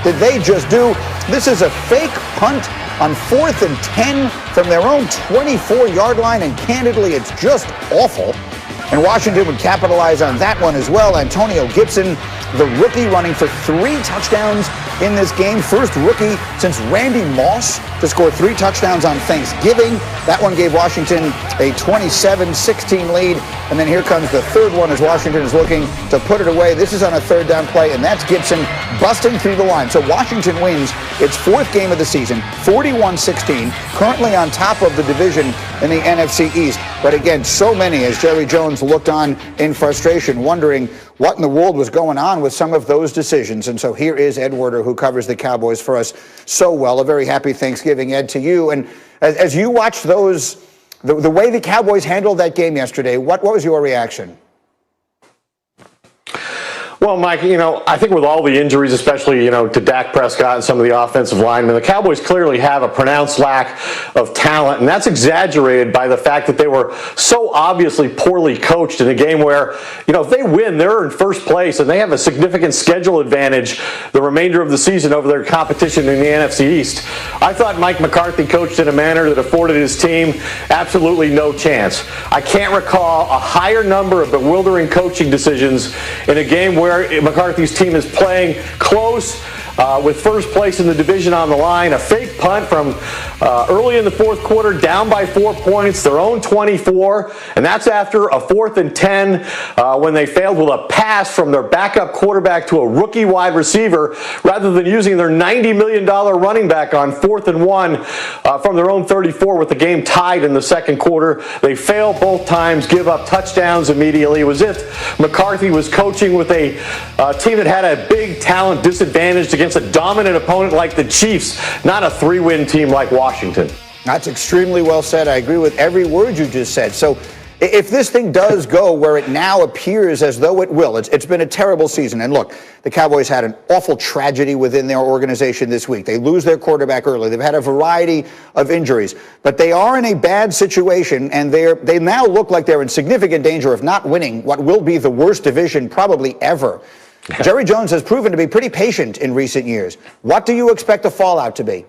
did they just do? This is a fake punt on 4th and 10 from their own 24-yard line, and candidly, it's just awful. And Washington would capitalize on that one as well. Antonio Gibson, the rookie, running for 3 touchdowns in this game. First rookie since Randy Moss to score 3 touchdowns on Thanksgiving. That one gave Washington a 27-16 lead. And then here comes the third one as Washington is looking to put it away. This is on a 3rd down play, and that's Gibson busting through the line. So Washington wins its 4th game of the season, 41-16, currently on top of the division in the NFC East. But again, so many, as Jerry Jones looked on in frustration, wondering what in the world was going on with some of those decisions. And so here is Ed Werder, who covers the Cowboys for us so well. A very happy Thanksgiving, Ed, to you. And as you watched those, the way the Cowboys handled that game yesterday, what was your reaction? Well, Mike, I think with all the injuries, especially, to Dak Prescott and some of the offensive linemen, the Cowboys clearly have a pronounced lack of talent, and that's exaggerated by the fact that they were so obviously poorly coached in a game where, if they win, they're in first place, and they have a significant schedule advantage the remainder of the season over their competition in the NFC East. I thought Mike McCarthy coached in a manner that afforded his team absolutely no chance. I can't recall a higher number of bewildering coaching decisions in a game where McCarthy's team is playing close with first place in the division on the line. A fake punt from early in the 4th quarter, down by 4 points, their own 24, and that's after a 4th and 10 when they failed with a pass from their backup quarterback to a rookie wide receiver rather than using their $90 million running back on 4th and 1 from their own 34 with the game tied in the 2nd quarter. They fail both times, give up touchdowns immediately. It was as if McCarthy was coaching with a team that had a big talent disadvantage against a dominant opponent like the Chiefs, not a 3-win team like Washington. That's extremely well said. I agree with every word you just said. So if this thing does go where it now appears as though it will, it's been a terrible season. And look, the Cowboys had an awful tragedy within their organization this week. They lose their quarterback early. They've had a variety of injuries. But they are in a bad situation, and they now look like they're in significant danger of not winning what will be the worst division probably ever. Jerry Jones has proven to be pretty patient in recent years. What do you expect the fallout to be?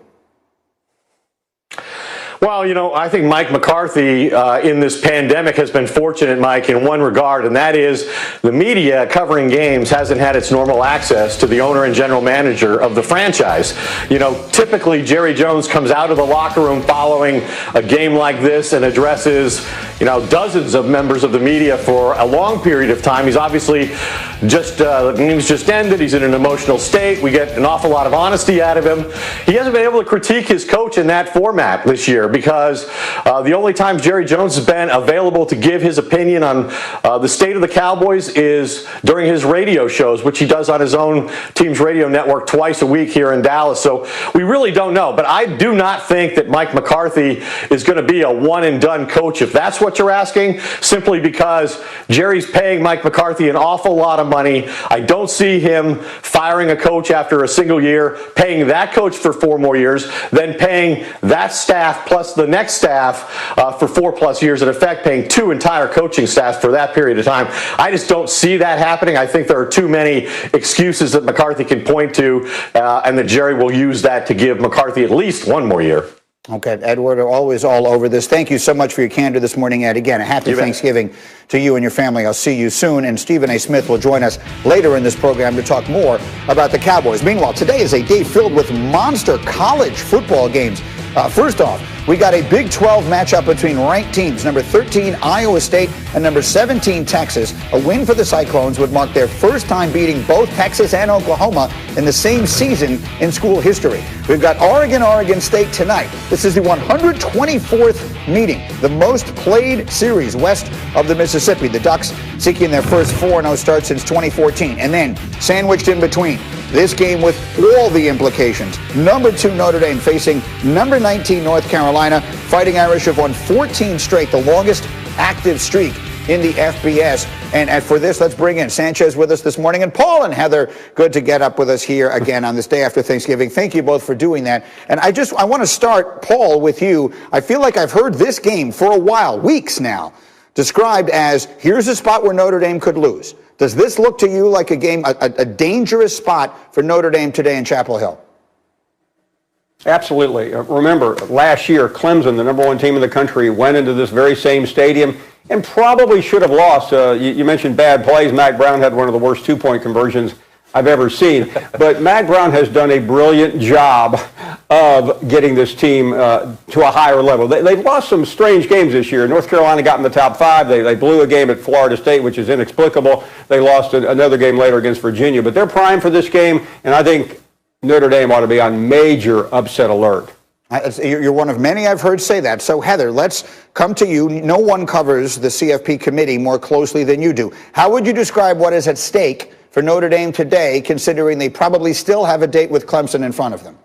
Well, I think Mike McCarthy in this pandemic has been fortunate, Mike, in one regard, and that is the media covering games hasn't had its normal access to the owner and general manager of the franchise. Typically Jerry Jones comes out of the locker room following a game like this and addresses, dozens of members of the media for a long period of time. He's obviously the game's just ended. He's in an emotional state. We get an awful lot of honesty out of him. He hasn't been able to critique his coach in that format this year, because the only time Jerry Jones has been available to give his opinion on the state of the Cowboys is during his radio shows, which he does on his own team's radio network twice a week here in Dallas. So we really don't know. But I do not think that Mike McCarthy is going to be a one-and-done coach, if that's what you're asking, simply because Jerry's paying Mike McCarthy an awful lot of money. I don't see him firing a coach after a single year, paying that coach for 4 more years, then paying that staff plus the next staff for 4+ years, in effect paying 2 entire coaching staffs for that period of time. I just don't see that happening. I think there are too many excuses that McCarthy can point to, and that Jerry will use that to give McCarthy at least 1 more year. Okay, Edward, always all over this. Thank you so much for your candor this morning, Ed. Again, a happy Thanksgiving to you and your family. I'll see you soon. And Stephen A. Smith will join us later in this program to talk more about the Cowboys. Meanwhile, today is a day filled with monster college football games. First off, we got a Big 12 matchup between ranked teams. Number 13, Iowa State, and number 17, Texas. A win for the Cyclones would mark their first time beating both Texas and Oklahoma in the same season in school history. We've got Oregon State tonight. This is the 124th meeting, the most played series west of the Mississippi. The Ducks seeking their first 4-0 start since 2014. And then, sandwiched in between, this game with all the implications. Number 2 Notre Dame facing number 19 North Carolina. Fighting Irish have won 14 straight, the longest active streak in the FBS. And for this, let's bring in Sanchez with us this morning. And Paul and Heather, good to get up with us here again on this day after Thanksgiving. Thank you both for doing that. And I want to start, Paul, with you. I feel like I've heard this game for a while, weeks now, described as, here's a spot where Notre Dame could lose. Does this look to you like a game, a dangerous spot for Notre Dame today in Chapel Hill? Absolutely. Remember, last year, Clemson, the #1 team in the country, went into this very same stadium and probably should have lost. You mentioned bad plays. Mack Brown had one of the worst two-point conversions I've ever seen. But Mack Brown has done a brilliant job of getting this team to a higher level. They've lost some strange games this year. North Carolina got in the top 5. They blew a game at Florida State, which is inexplicable. They lost another game later against Virginia. But they're primed for this game, and I think Notre Dame ought to be on major upset alert. You're one of many I've heard say that. So, Heather, let's come to you. No one covers the CFP committee more closely than you do. How would you describe what is at stake for Notre Dame today, considering they probably still have a date with Clemson in front of them?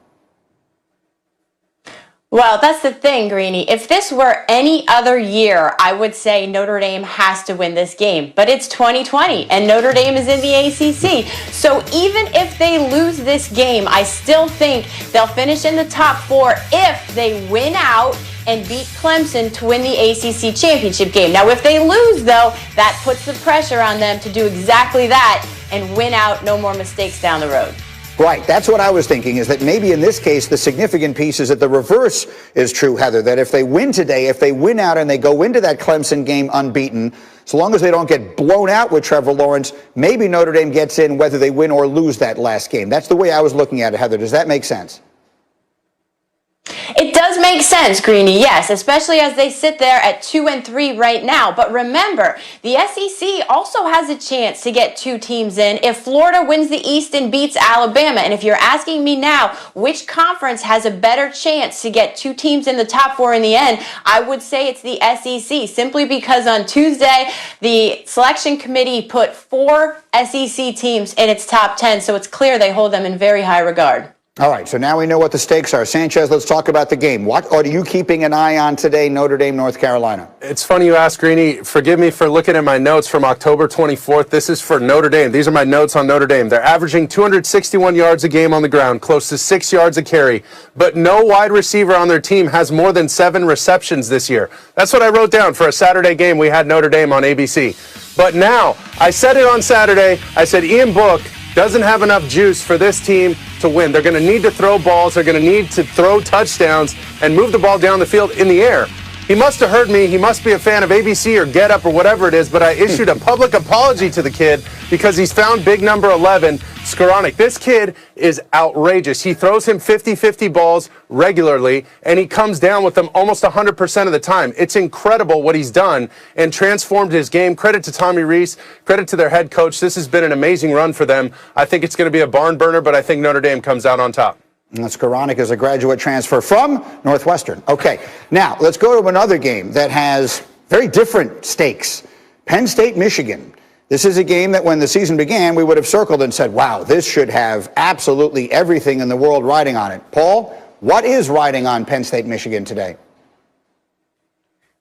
Well, that's the thing, Greeny. If this were any other year, I would say Notre Dame has to win this game. But it's 2020, and Notre Dame is in the ACC. So even if they lose this game, I still think they'll finish in the top 4 if they win out and beat Clemson to win the ACC championship game. Now, if they lose, though, that puts the pressure on them to do exactly that and win out, no more mistakes down the road. Right. That's what I was thinking, is that maybe in this case, the significant piece is that the reverse is true, Heather, that if they win today, if they win out and they go into that Clemson game unbeaten, so long as they don't get blown out with Trevor Lawrence, maybe Notre Dame gets in whether they win or lose that last game. That's the way I was looking at it, Heather. Does that make sense? It does make sense, Greeny, yes, especially as they sit there at 2-3 right now. But remember, the SEC also has a chance to get 2 teams in if Florida wins the East and beats Alabama. And if you're asking me now which conference has a better chance to get 2 teams in the top 4 in the end, I would say it's the SEC, simply because on Tuesday, the selection committee put 4 SEC teams in its top 10, so it's clear they hold them in very high regard. All right, so now we know what the stakes are. Sanchez, let's talk about the game. What are you keeping an eye on today, Notre Dame, North Carolina? It's funny you ask, Greeny. Forgive me for looking at my notes from October 24th. This is for Notre Dame. These are my notes on Notre Dame. They're averaging 261 yards a game on the ground, close to 6 yards a carry. But no wide receiver on their team has more than 7 receptions this year. That's what I wrote down for a Saturday game. We had Notre Dame on ABC. But now, I said it on Saturday. I said Ian Book doesn't have enough juice for this team to win. They're going to need to throw balls. They're going to need to throw touchdowns and move the ball down the field in the air. He must have heard me. He must be a fan of ABC or Get Up or whatever it is, but I issued a public apology to the kid because he's found big number 11, Skoranek. This kid is outrageous. He throws him 50-50 balls regularly, and he comes down with them almost 100% of the time. It's incredible what he's done and transformed his game. Credit to Tommy Rees. Credit to their head coach. This has been an amazing run for them. I think it's going to be a barn burner, but I think Notre Dame comes out on top. Skoranek is a graduate transfer from Northwestern. Okay, now let's go to another game that has very different stakes. Penn State, Michigan. This is a game that when the season began, we would have circled and said, wow, this should have absolutely everything in the world riding on it. Paul, what is riding on Penn State, Michigan today?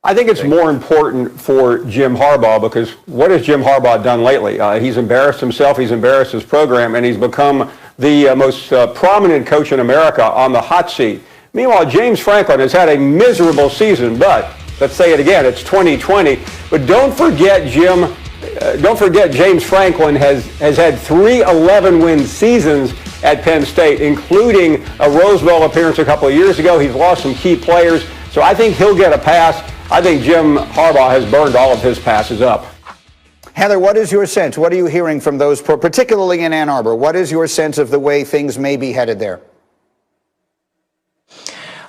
I think it's more important for Jim Harbaugh, because what has Jim Harbaugh done lately? He's embarrassed himself, he's embarrassed his program, and he's become the most prominent coach in America on the hot seat. Meanwhile, James Franklin has had a miserable season, but let's say it again, it's 2020. But don't forget James Franklin has had 3 11-win seasons at Penn State, including a Rose Bowl appearance a couple of years ago. He's lost some key players, so I think he'll get a pass. I think Jim Harbaugh has burned all of his passes up. Heather, what is your sense? What are you hearing from those, particularly in Ann Arbor? What is your sense of the way things may be headed there?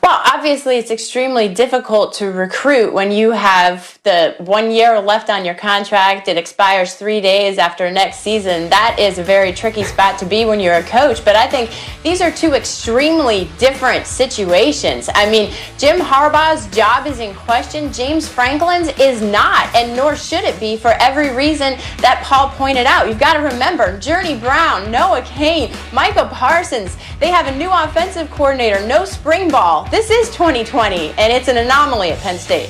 Well, obviously, it's extremely difficult to recruit when you have the 1 year left on your contract. It expires 3 days after next season. That is a very tricky spot to be when you're a coach. But I think these are 2 extremely different situations. I mean, Jim Harbaugh's job is in question. James Franklin's is not, and nor should it be, for every reason that Paul pointed out. You've got to remember, Journey Brown, Noah Cain, Micah Parsons. They have a new offensive coordinator, no spring ball. This is 2020, and it's an anomaly at Penn State.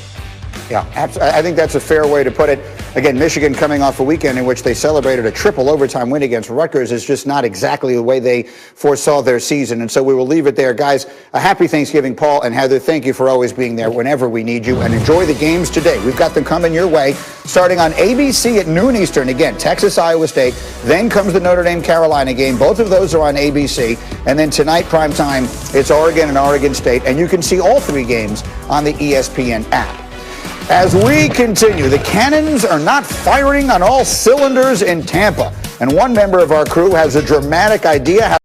Yeah, I think that's a fair way to put it. Again, Michigan coming off a weekend in which they celebrated a triple overtime win against Rutgers is just not exactly the way they foresaw their season. And so we will leave it there. Guys, a happy Thanksgiving, Paul and Heather. Thank you for always being there whenever we need you. And enjoy the games today. We've got them coming your way, starting on ABC at noon Eastern. Again, Texas, Iowa State. Then comes the Notre Dame Carolina game. Both of those are on ABC. And then tonight, prime time, it's Oregon and Oregon State. And you can see all three games on the ESPN app. As we continue, the cannons are not firing on all cylinders in Tampa. And one member of our crew has a dramatic idea how